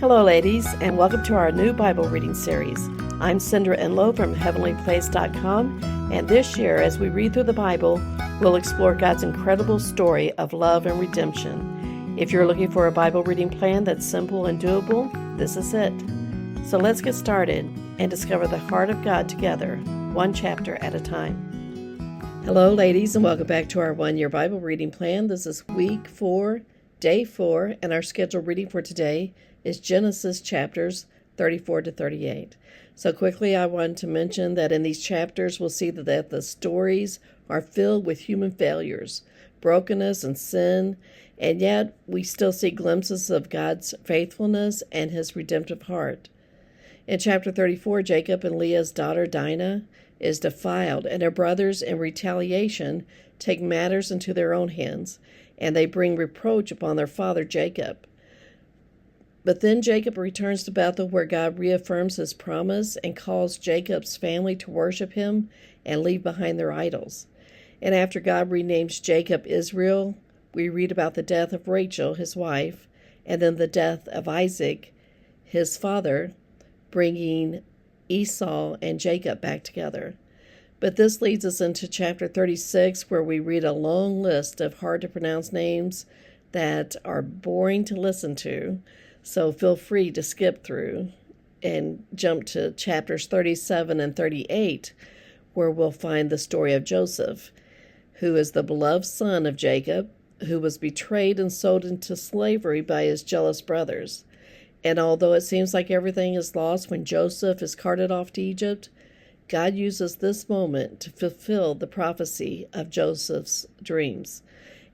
Hello, ladies, and welcome to our new Bible reading series. I'm Cindra Enlow from HeavenlyPlace.com, and this year, as we read through the Bible, we'll explore God's incredible story of love and redemption. If you're looking for a Bible reading plan that's simple and doable, this is it. So let's get started and discover the heart of God together, one chapter at a time. Hello, ladies, and welcome back to our one-year Bible reading plan. This is week 4, day 4, and our scheduled reading for today is Genesis chapters 34 to 38. So quickly, I want to mention that in these chapters, we'll see that the stories are filled with human failures, brokenness, and sin, and yet we still see glimpses of God's faithfulness and his redemptive heart. In chapter 34, Jacob and Leah's daughter Dinah is defiled, and her brothers, in retaliation, take matters into their own hands, and they bring reproach upon their father Jacob. But then Jacob returns to Bethel, where God reaffirms his promise and calls Jacob's family to worship him and leave behind their idols. And after God renames Jacob Israel, we read about the death of Rachel, his wife, and then the death of Isaac, his father, bringing Esau and Jacob back together. But this leads us into chapter 36, where we read a long list of hard-to-pronounce names that are boring to listen to. So feel free to skip through and jump to chapters 37 and 38, where we'll find the story of Joseph, who is the beloved son of Jacob, who was betrayed and sold into slavery by his jealous brothers. And although it seems like everything is lost when Joseph is carted off to Egypt, God uses this moment to fulfill the prophecy of Joseph's dreams.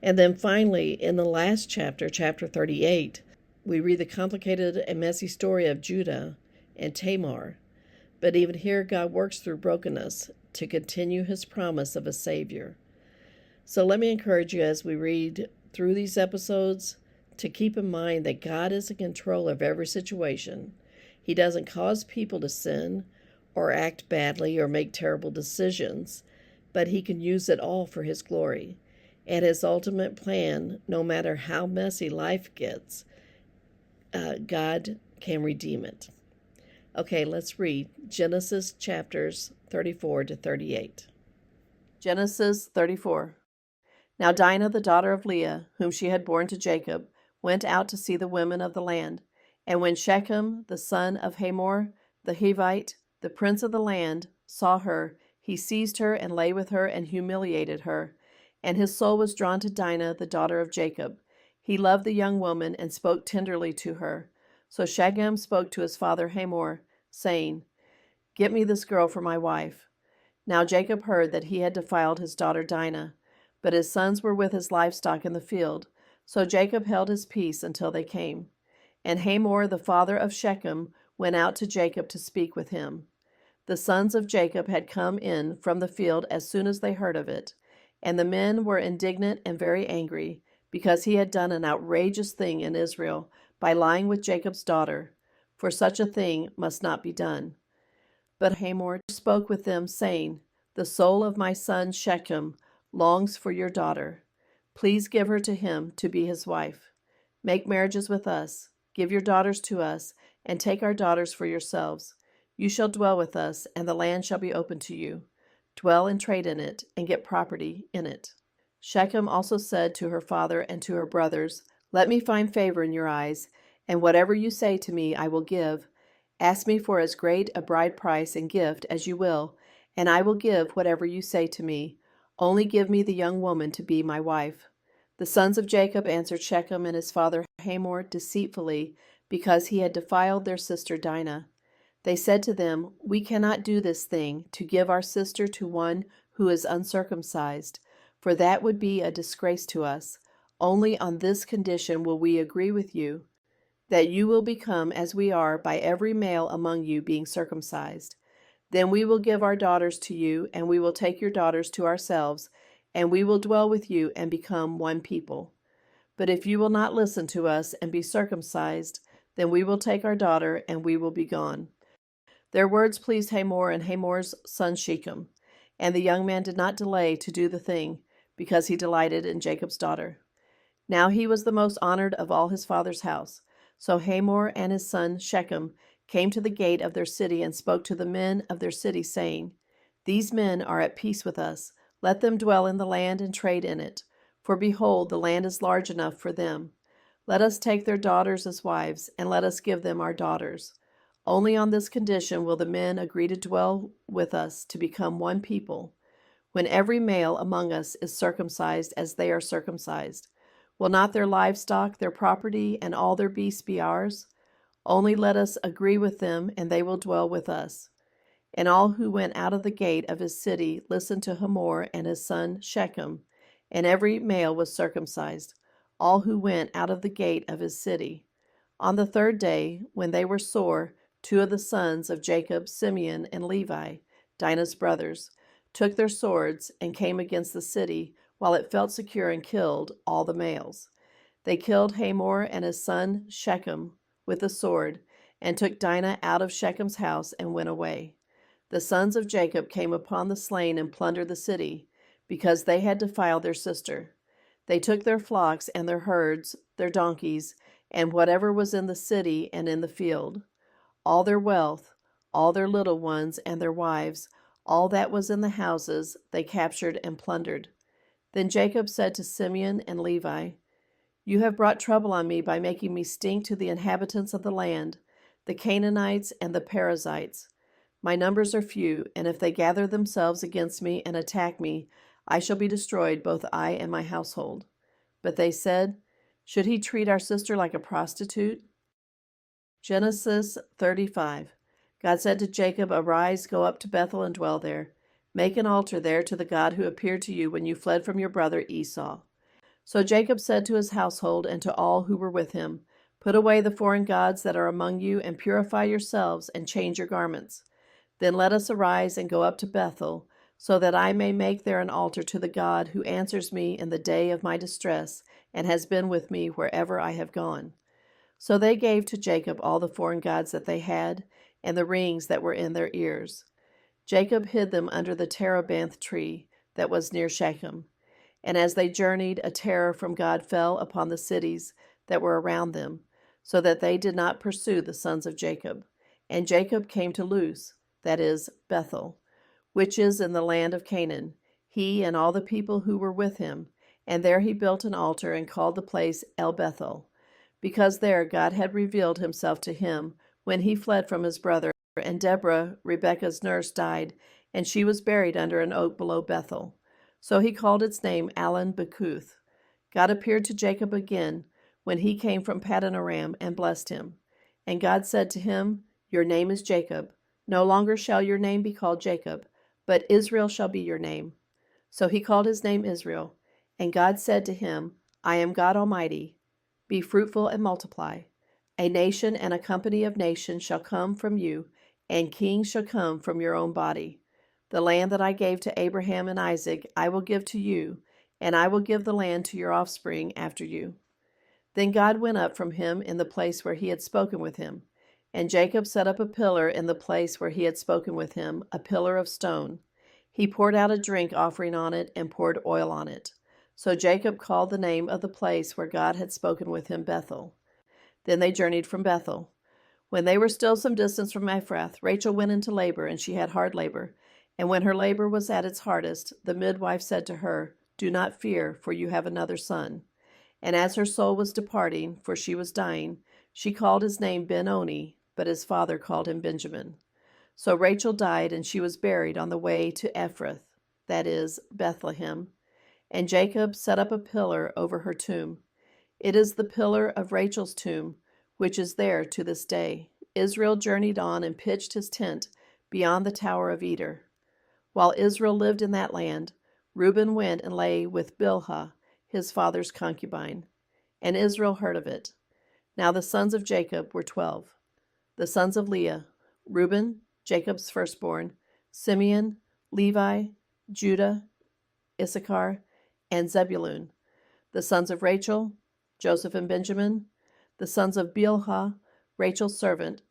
And then finally, in the last chapter, chapter 38, we read the complicated and messy story of Judah and Tamar. But even here, God works through brokenness to continue his promise of a Savior. So let me encourage you as we read through these episodes to keep in mind that God is in control of every situation. He doesn't cause people to sin or act badly or make terrible decisions, but he can use it all for his glory. And his ultimate plan, no matter how messy life gets, God can redeem it. Okay, let's read Genesis chapters 34 to 38. Genesis 34. Now Dinah, the daughter of Leah, whom she had borne to Jacob, went out to see the women of the land. And when Shechem, the son of Hamor, the Hivite, the prince of the land, saw her, he seized her and lay with her and humiliated her. And his soul was drawn to Dinah, the daughter of Jacob. He loved the young woman and spoke tenderly to her. So Shechem spoke to his father Hamor, saying, "Get me this girl for my wife." Now Jacob heard that he had defiled his daughter Dinah, but his sons were with his livestock in the field. So Jacob held his peace until they came. And Hamor, the father of Shechem, went out to Jacob to speak with him. The sons of Jacob had come in from the field as soon as they heard of it, and the men were indignant and very angry, because he had done an outrageous thing in Israel by lying with Jacob's daughter, for such a thing must not be done. But Hamor spoke with them, saying, "The soul of my son Shechem longs for your daughter. Please give her to him to be his wife. Make marriages with us, give your daughters to us, and take our daughters for yourselves. You shall dwell with us, and the land shall be open to you. Dwell and trade in it, and get property in it." Shechem also said to her father and to her brothers, "Let me find favor in your eyes, and whatever you say to me I will give. Ask me for as great a bride price and gift as you will, and I will give whatever you say to me. Only give me the young woman to be my wife." The sons of Jacob answered Shechem and his father Hamor deceitfully, because he had defiled their sister Dinah. They said to them, "We cannot do this thing, to give our sister to one who is uncircumcised, for that would be a disgrace to us. Only on this condition will we agree with you, that you will become as we are by every male among you being circumcised. Then we will give our daughters to you, and we will take your daughters to ourselves, and we will dwell with you and become one people. But if you will not listen to us and be circumcised, then we will take our daughter, and we will be gone." Their words pleased Hamor and Hamor's son Shechem, and the young man did not delay to do the thing, because he delighted in Jacob's daughter. Now he was the most honored of all his father's house. So Hamor and his son Shechem came to the gate of their city and spoke to the men of their city, saying, These men are at peace with us. Let them dwell in the land and trade in it. For behold, the land is large enough for them. Let us take their daughters as wives, and let us give them our daughters. Only on this condition will the men agree to dwell with us to become one people. When every male among us is circumcised as they are circumcised, will not their livestock, their property, and all their beasts be ours? Only let us agree with them, and they will dwell with us. And all who went out of the gate of his city listened to Hamor and his son Shechem, and every male was circumcised, all who went out of the gate of his city. On the third day, when they were sore, two of the sons of Jacob, Simeon and Levi, Dinah's brothers, took their swords and came against the city while it felt secure and killed all the males. They killed Hamor and his son Shechem with the sword, and took Dinah out of Shechem's house and went away. The sons of Jacob came upon the slain and plundered the city, because they had defiled their sister. They took their flocks and their herds, their donkeys, and whatever was in the city and in the field, all their wealth, all their little ones and their wives, all that was in the houses, they captured and plundered. Then Jacob said to Simeon and Levi, You have brought trouble on me by making me stink to the inhabitants of the land, the Canaanites and the Perizzites. My numbers are few, and if they gather themselves against me and attack me, I shall be destroyed, both I and my household. But they said, Should he treat our sister like a prostitute? Genesis 35. God said to Jacob, Arise, go up to Bethel and dwell there. Make an altar there to the God who appeared to you when you fled from your brother Esau. So Jacob said to his household and to all who were with him, Put away the foreign gods that are among you, and purify yourselves, and change your garments. Then let us arise and go up to Bethel, so that I may make there an altar to the God who answers me in the day of my distress, and has been with me wherever I have gone. So they gave to Jacob all the foreign gods that they had, and the rings that were in their ears. Jacob hid them under the terebinth tree that was near Shechem. And as they journeyed, a terror from God fell upon the cities that were around them, so that they did not pursue the sons of Jacob. And Jacob came to Luz, that is, Bethel, which is in the land of Canaan, he and all the people who were with him. And there he built an altar and called the place El Bethel, because there God had revealed himself to him when he fled from his brother. And Deborah, Rebekah's nurse, died, and she was buried under an oak below Bethel. So he called its name Allon Bacuth. God appeared to Jacob again when he came from Paddan Aram and blessed him. And God said to him, Your name is Jacob. No longer shall your name be called Jacob, but Israel shall be your name. So he called his name Israel. And God said to him, I am God Almighty. Be fruitful and multiply. A nation and a company of nations shall come from you, and kings shall come from your own body. The land that I gave to Abraham and Isaac I will give to you, and I will give the land to your offspring after you. Then God went up from him in the place where he had spoken with him, and Jacob set up a pillar in the place where he had spoken with him, a pillar of stone. He poured out a drink offering on it and poured oil on it. So Jacob called the name of the place where God had spoken with him Bethel. Then they journeyed from Bethel. When they were still some distance from Ephrath, Rachel went into labor, and she had hard labor. And when her labor was at its hardest, the midwife said to her, Do not fear, for you have another son. And as her soul was departing, for she was dying, she called his name Ben-Oni, but his father called him Benjamin. So Rachel died, and she was buried on the way to Ephrath, that is, Bethlehem. And Jacob set up a pillar over her tomb. It is the pillar of Rachel's tomb, which is there to this day. Israel journeyed on and pitched his tent beyond the Tower of Eder. While Israel lived in that land, Reuben went and lay with Bilhah, his father's concubine, and Israel heard of it. Now the sons of Jacob were 12. The sons of Leah, Reuben, Jacob's firstborn, Simeon, Levi, Judah, Issachar, and Zebulun. The sons of Rachel, Joseph and Benjamin. The sons of Bilhah, Rachel's servant,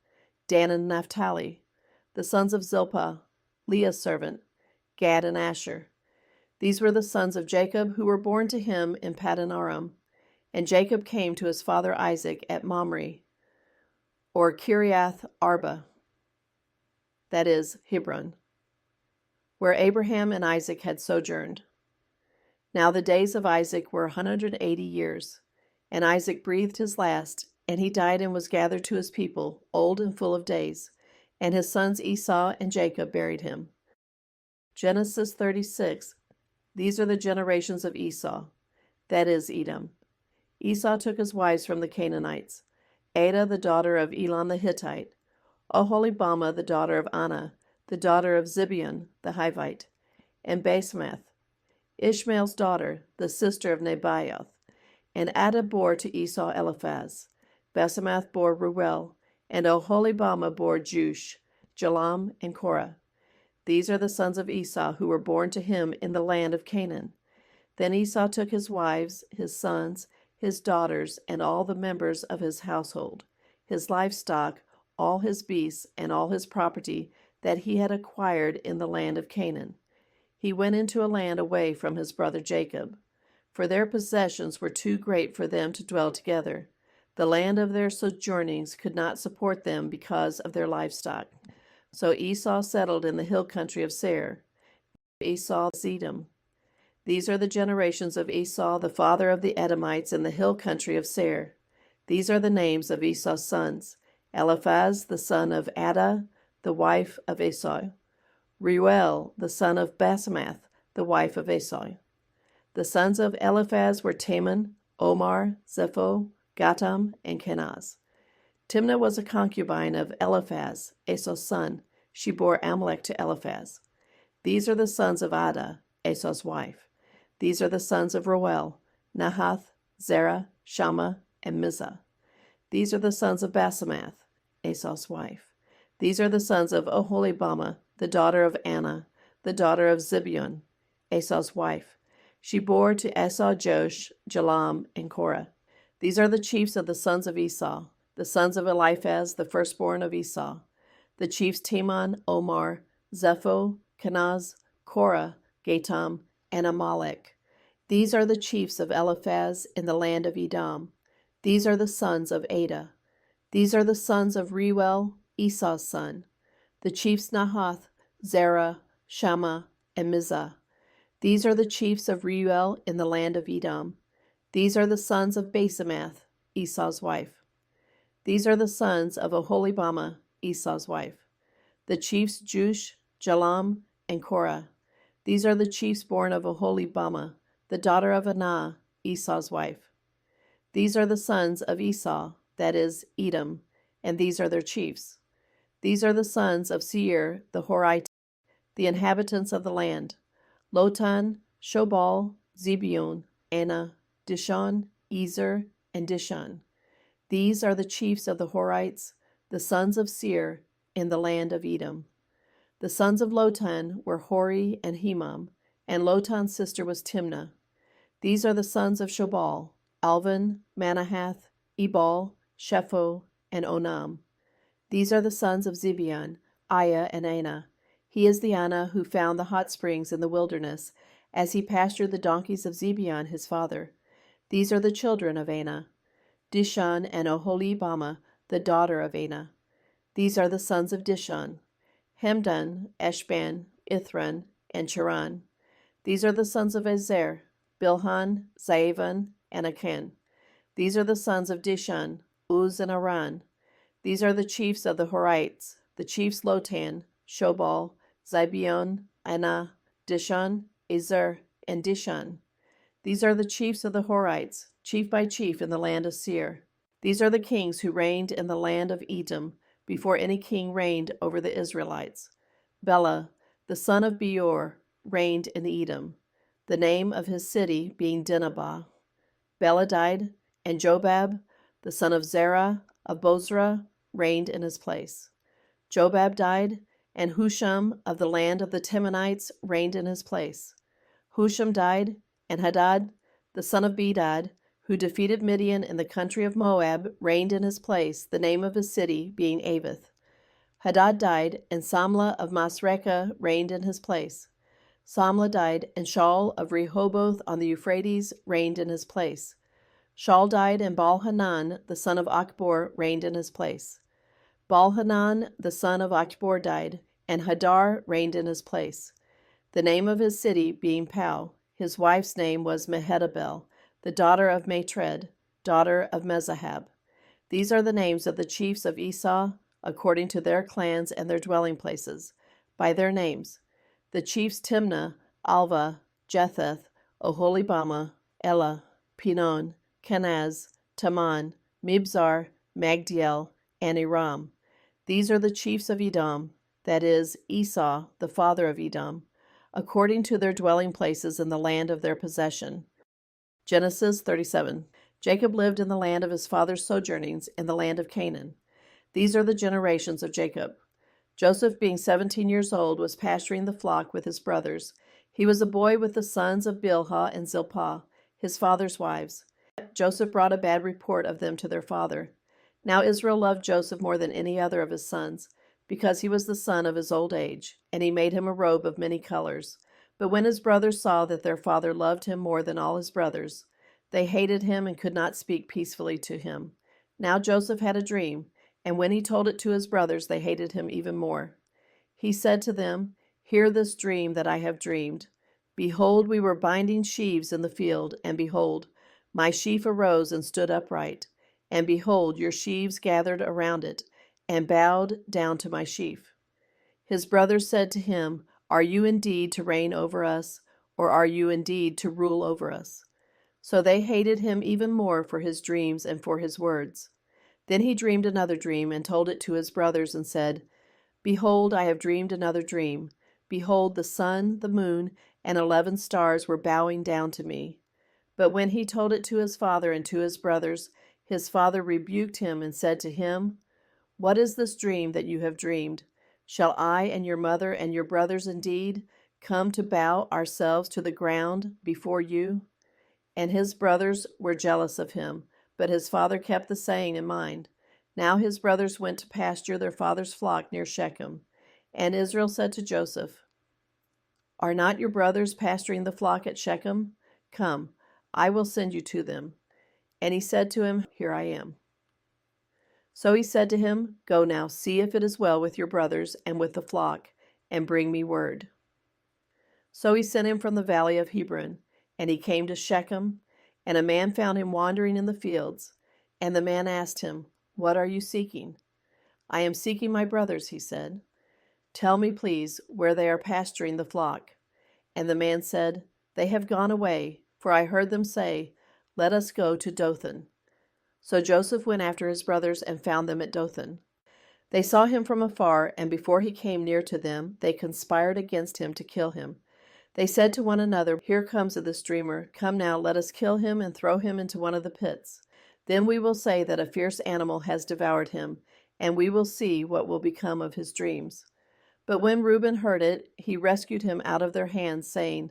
Dan and Naphtali. The sons of Zilpah, Leah's servant, Gad and Asher. These were the sons of Jacob who were born to him in Paddan Aram. And Jacob came to his father Isaac at Mamre. or Kiriath Arba, that is, Hebron, where Abraham and Isaac had sojourned. Now the days of Isaac were 180 years, and Isaac breathed his last, and he died and was gathered to his people, old and full of days, and his sons Esau and Jacob buried him. Genesis 36. These are the generations of Esau, that is, Edom. Esau took his wives from the Canaanites, Adah the daughter of Elon the Hittite, Oholibamah the daughter of Anah, the daughter of Zibeon the Hivite, and Basemath, Ishmael's daughter, the sister of Nebaioth. And Adah bore to Esau Eliphaz. Basemath bore Reuel, and Oholibamah bore Jush, Jalam, and Korah. These are the sons of Esau who were born to him in the land of Canaan. Then Esau took his wives, his sons, his daughters, and all the members of his household, his livestock, all his beasts, and all his property that he had acquired in the land of Canaan. He went into a land away from his brother Jacob, for their possessions were too great for them to dwell together. The land of their sojournings could not support them because of their livestock. So Esau settled in the hill country of Seir. Esau is Edom. These are the generations of Esau, the father of the Edomites, in the hill country of Seir. These are the names of Esau's sons: Eliphaz, the son of Adah, the wife of Esau; Reuel, the son of Basemath, the wife of Esau. The sons of Eliphaz were Teman, Omar, Zepho, Gatam, and Kenaz. Timnah was a concubine of Eliphaz, Esau's son. She bore Amalek to Eliphaz. These are the sons of Adah, Esau's wife. These are the sons of Reuel: Nahath, Zerah, Shammah, and Mizah. These are the sons of Basemath, Esau's wife. These are the sons of Oholibamah, the daughter of Anah, the daughter of Zibeon, Esau's wife. She bore to Esau Josh, Jalam, and Korah. These are the chiefs of the sons of Esau, the sons of Eliphaz, the firstborn of Esau. The chiefs Teman, Omar, Zepho, Kenaz, Korah, Gatam, and Amalek. These are the chiefs of Eliphaz in the land of Edom. These are the sons of Adah. These are the sons of Reuel, Esau's son. The chiefs Nahath, Zerah, Shammah, and Mizah. These are the chiefs of Reuel in the land of Edom. These are the sons of Basemath, Esau's wife. These are the sons of Oholibamah, Esau's wife. The chiefs Jush, Jalam, and Korah. These are the chiefs born of Oholibamah, the daughter of Anah, Esau's wife. These are the sons of Esau, that is, Edom, and these are their chiefs. These are the sons of Seir the Horite, the inhabitants of the land: Lotan, Shobal, Zibeon, Anah, Dishon, Ezer, and Dishon. These are the chiefs of the Horites, the sons of Seir, in the land of Edom. The sons of Lotan were Hori and Hemam, and Lotan's sister was Timnah. These are the sons of Shobal: Alvan, Manahath, Ebal, Shepho, and Onam. These are the sons of Zibeon, Aiah, and Anah. He is the Anah who found the hot springs in the wilderness, as he pastured the donkeys of Zibeon his father. These are the children of Anah: Dishon and Oholibamah, the daughter of Anah. These are the sons of Dishon: Hemdan, Eshban, Ithran, and Cheran. These are the sons of Ezer: Bilhan, Zaavan, and Akan. These are the sons of Dishon: Uz and Aran. These are the chiefs of the Horites, the chiefs Lotan, Shobal, Zibeon, Anah, Dishon, Ezer, and Dishon. These are the chiefs of the Horites, chief by chief in the land of Seir. These are the kings who reigned in the land of Edom before any king reigned over the Israelites. Bela, the son of Beor, reigned in Edom, the name of his city being Dinhabah. Bela died, and Jobab, the son of Zerah of Bozrah, reigned in his place. Jobab died, and Husham of the land of the Temanites reigned in his place. Husham died, and Hadad, the son of Bedad, who defeated Midian in the country of Moab, reigned in his place, the name of his city being Avith. Hadad died, and Samlah of Masrekah reigned in his place. Samlah died, and Shaul of Rehoboth on the Euphrates reigned in his place. Shaul died, and Baal-Hanan, the son of Achbor, reigned in his place. Baalhanan, the son of Achbor, died, and Hadar reigned in his place. The name of his city being Pau. His wife's name was Mehetabel, the daughter of Matred, daughter of Mezahab. These are the names of the chiefs of Esau, according to their clans and their dwelling places, by their names. The chiefs Timnah, Alva, Jetheth, Oholibama, Ela, Pinon, Kenaz, Taman, Mibzar, Magdiel, and Iram. These are the chiefs of Edom, that is, Esau, the father of Edom, according to their dwelling places in the land of their possession. Genesis 37. Jacob lived in the land of his father's sojournings, in the land of Canaan. These are the generations of Jacob. Joseph, being 17 years old, was pasturing the flock with his brothers. He was a boy with the sons of Bilhah and Zilpah, his father's wives. Joseph brought a bad report of them to their father. Now Israel loved Joseph more than any other of his sons, because he was the son of his old age, and he made him a robe of many colors. But when his brothers saw that their father loved him more than all his brothers, they hated him and could not speak peacefully to him. Now Joseph had a dream, and when he told it to his brothers, they hated him even more. He said to them, "Hear this dream that I have dreamed. Behold, we were binding sheaves in the field, and behold, my sheaf arose and stood upright. And behold, your sheaves gathered around it, and bowed down to my sheaf." His brothers said to him, "Are you indeed to reign over us, or are you indeed to rule over us?" So they hated him even more for his dreams and for his words. Then he dreamed another dream, and told it to his brothers, and said, "Behold, I have dreamed another dream. Behold, the sun, the moon, and 11 stars were bowing down to me." But when he told it to his father and to his brothers, his father rebuked him and said to him, "What is this dream that you have dreamed? Shall I and your mother and your brothers indeed come to bow ourselves to the ground before you?" And his brothers were jealous of him, but his father kept the saying in mind. Now his brothers went to pasture their father's flock near Shechem. And Israel said to Joseph, "Are not your brothers pasturing the flock at Shechem? Come, I will send you to them." And he said to him, "Here I am." So he said to him, "Go now, see if it is well with your brothers and with the flock, and bring me word." So he sent him from the valley of Hebron, and he came to Shechem, and a man found him wandering in the fields. And the man asked him, "What are you seeking?" "I am seeking my brothers," he said. "Tell me, please, where they are pasturing the flock." And the man said, "They have gone away, for I heard them say, 'Let us go to Dothan.'" So Joseph went after his brothers and found them at Dothan. They saw him from afar, and before he came near to them, they conspired against him to kill him. They said to one another, "Here comes this dreamer. Come now, let us kill him and throw him into one of the pits. Then we will say that a fierce animal has devoured him, and we will see what will become of his dreams." But when Reuben heard it, he rescued him out of their hands, saying,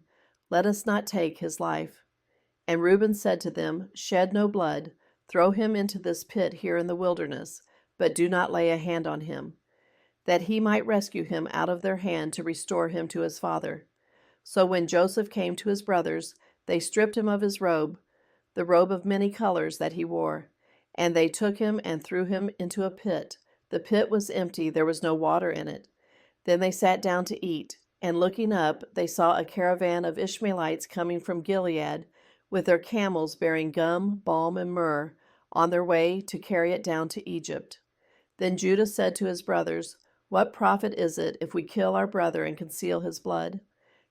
"Let us not take his life." And Reuben said to them, "Shed no blood. Throw him into this pit here in the wilderness, but do not lay a hand on him, that he might rescue him out of their hand to restore him to his father." So when Joseph came to his brothers, they stripped him of his robe, the robe of many colors that he wore, and they took him and threw him into a pit. The pit was empty, there was no water in it. Then they sat down to eat, and looking up, they saw a caravan of Ishmaelites coming from Gilead, with their camels bearing gum, balm, and myrrh, on their way to carry it down to Egypt. Then Judah said to his brothers, "What profit is it if we kill our brother and conceal his blood?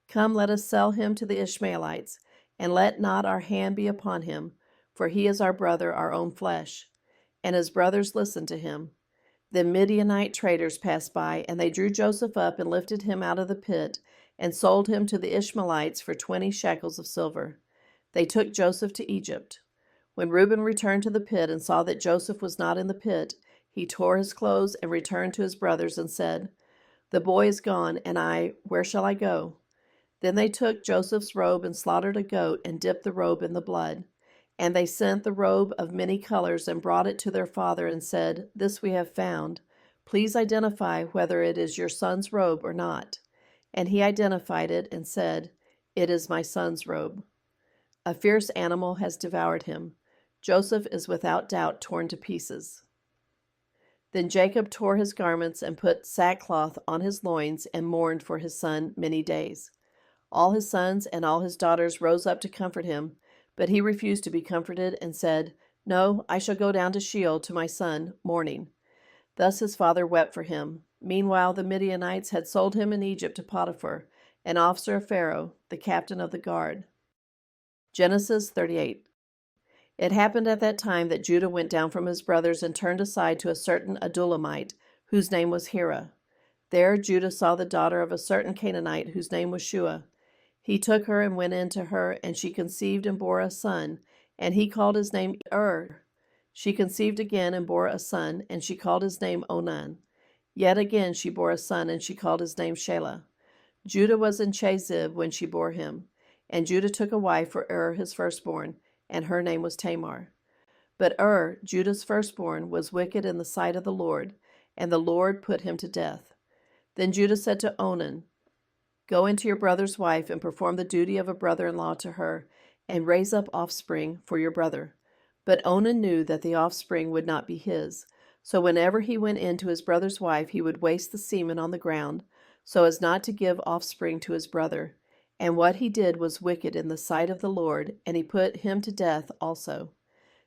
Come, let us sell him to the Ishmaelites, and let not our hand be upon him, for he is our brother, our own flesh." And his brothers listened to him. Then Midianite traders passed by, and they drew Joseph up and lifted him out of the pit, and sold him to the Ishmaelites for 20 shekels of silver. They took Joseph to Egypt. When Reuben returned to the pit and saw that Joseph was not in the pit, he tore his clothes and returned to his brothers and said, "The boy is gone, and where shall I go?" Then they took Joseph's robe and slaughtered a goat and dipped the robe in the blood. And they sent the robe of many colors and brought it to their father and said, "This we have found. Please identify whether it is your son's robe or not." And he identified it and said, "It is my son's robe. A fierce animal has devoured him. Joseph is without doubt torn to pieces." Then Jacob tore his garments and put sackcloth on his loins and mourned for his son many days. All his sons and all his daughters rose up to comfort him, but he refused to be comforted and said, "No, I shall go down to Sheol to my son, mourning." Thus his father wept for him. Meanwhile the Midianites had sold him in Egypt to Potiphar, an officer of Pharaoh, the captain of the guard. Genesis 38. It happened at that time that Judah went down from his brothers and turned aside to a certain Adullamite, whose name was Hira. There Judah saw the daughter of a certain Canaanite, whose name was Shua. He took her and went in to her, and she conceived and bore a son, and he called his name She conceived again and bore a son, and she called his name Onan. Yet again she bore a son, and she called his name Shelah. Judah was in Chezib when she bore him, and Judah took a wife for his firstborn, and her name was Tamar. But Judah's firstborn, was wicked in the sight of the Lord, and the Lord put him to death. Then Judah said to Onan, "Go into your brother's wife and perform the duty of a brother-in-law to her, and raise up offspring for your brother." But Onan knew that the offspring would not be his, so whenever he went in to his brother's wife, he would waste the semen on the ground, so as not to give offspring to his brother. And what he did was wicked in the sight of the Lord, and he put him to death also.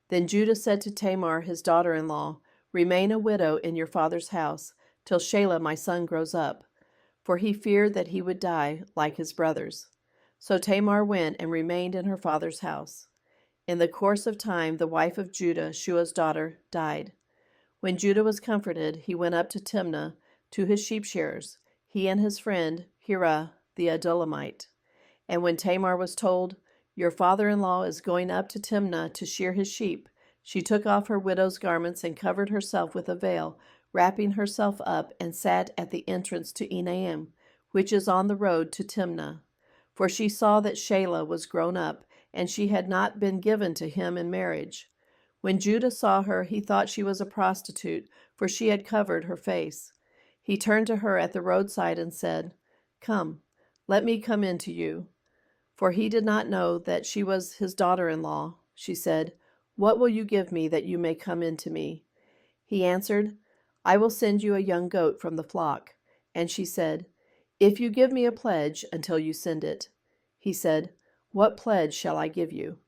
Then Judah said to Tamar his daughter-in-law, "Remain a widow in your father's house, till Shelah my son grows up," for he feared that he would die like his brothers. So Tamar went and remained in her father's house. In the course of time the wife of Judah, Shua's daughter, died. When Judah was comforted, he went up to Timnah to his sheep-shearers, he and his friend Hira the Adullamite. And when Tamar was told, "Your father-in-law is going up to Timnah to shear his sheep," she took off her widow's garments and covered herself with a veil, wrapping herself up, and sat at the entrance to Enaim, which is on the road to Timnah. For she saw that Shelah was grown up, and she had not been given to him in marriage. When Judah saw her, he thought she was a prostitute, for she had covered her face. He turned to her at the roadside and said, "Come, let me come in to you." For he did not know that she was his daughter-in-law. She said, "What will you give me that you may come in to me?" He answered, "I will send you a young goat from the flock." And she said, "If you give me a pledge until you send it." He said, "What pledge shall I give you?"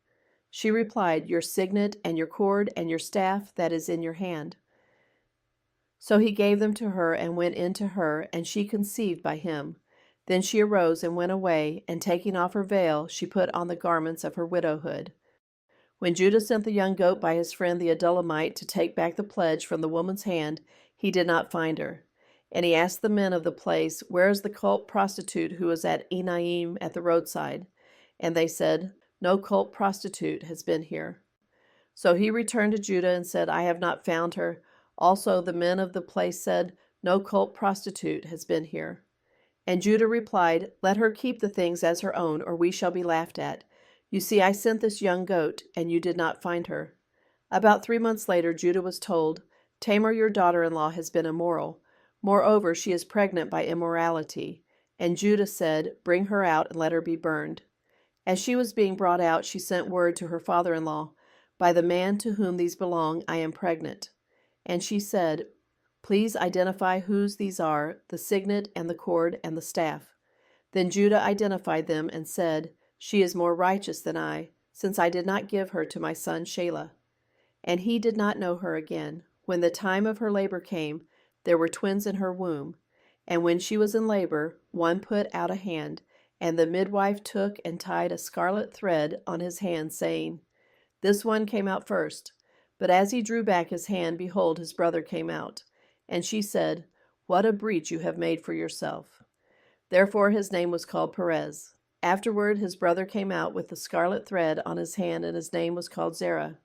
She replied, "Your signet and your cord and your staff that is in your hand." So he gave them to her and went in to her, and she conceived by him. Then she arose and went away, and taking off her veil, she put on the garments of her widowhood. When Judah sent the young goat by his friend the Adullamite to take back the pledge from the woman's hand, he did not find her. And he asked the men of the place, "Where is the cult prostitute who was at Enaim at the roadside?" And they said, "No cult prostitute has been here." So he returned to Judah and said, "I have not found her." Also the men of the place said, "No cult prostitute has been here." And Judah replied, "Let her keep the things as her own, or we shall be laughed at. You see, I sent this young goat, and you did not find her." About 3 months later, Judah was told, "Tamar, your daughter-in-law, has been immoral. Moreover, she is pregnant by immorality." And Judah said, "Bring her out and let her be burned." As she was being brought out, she sent word to her father-in-law, "By the man to whom these belong, I am pregnant." And she said, "Please identify whose these are, the signet and the cord and the staff." Then Judah identified them and said, "She is more righteous than I, since I did not give her to my son Shelah." And he did not know her again. When the time of her labor came, there were twins in her womb. And when she was in labor, one put out a hand, and the midwife took and tied a scarlet thread on his hand, saying, "This one came out first." But as he drew back his hand, behold, his brother came out. And she said, "What a breach you have made for yourself." Therefore his name was called Perez. Afterward his brother came out with the scarlet thread on his hand, and his name was called Zerah.